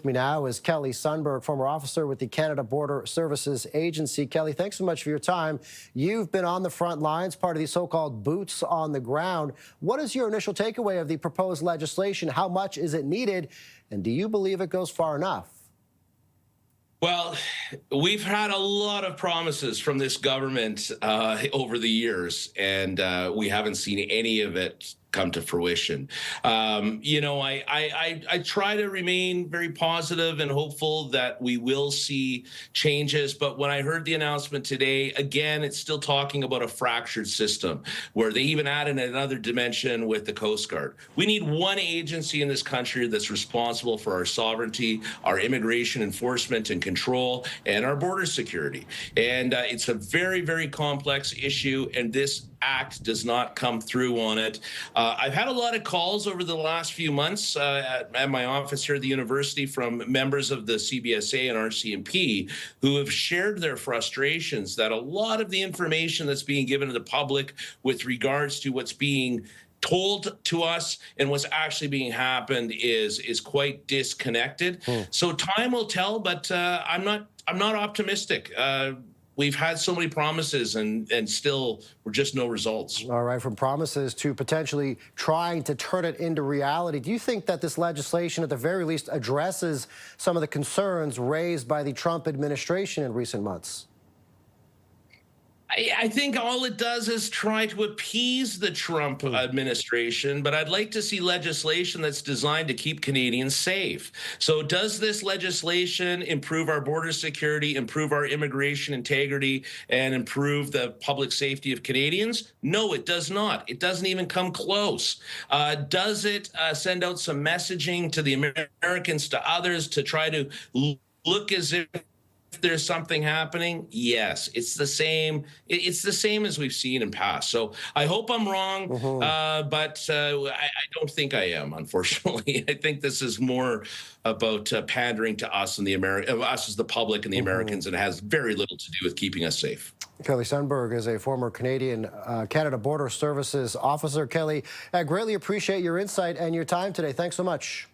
With me now is Kelly Sundberg, former officer with the Canada Border Services Agency. Kelly, thanks so much for your time. You've been on the front lines, part of the so-called boots on the ground. What is your initial takeaway of the proposed legislation? How much is it needed? And do you believe it goes far enough? Well, we've had a lot of promises from this government over the years, and we haven't seen any of it come to fruition. I try to remain very positive and hopeful that we will see changes. But when I heard the announcement today, again, it's still talking about a fractured system where they even added another dimension with the Coast Guard. We need one agency in this country that's responsible for our sovereignty, our immigration enforcement and control, and our border security. And it's a very, very complex issue, and this act does not come through on it. I've had a lot of calls over the last few months at my office here at the university from members of the CBSA and RCMP who have shared their frustrations that a lot of the information that's being given to the public with regards to what's being told to us and what's actually being happened is quite disconnected. So time will tell, but I'm not optimistic. We've had so many promises and still we're just no results. All right, from promises to potentially trying to turn it into reality. Do you think that this legislation at the very least addresses some of the concerns raised by the Trump administration in recent months? I think all it does is try to appease the Trump administration, but I'd like to see legislation that's designed to keep Canadians safe. So does this legislation improve our border security, improve our immigration integrity, and improve the public safety of Canadians? No, it does not. It doesn't even come close. Does it send out some messaging to the Americans, to others, to try to look as if there's something happening? Yes, it's the same. It's the same as we've seen in past. So I hope I'm wrong, but I don't think I am, unfortunately. I think this is more about pandering to us and us as the public and the Americans, and it has very little to do with keeping us safe. Kelly Sundberg is a former Canadian Canada Border Services officer. Kelly, I greatly appreciate your insight and your time today. Thanks so much.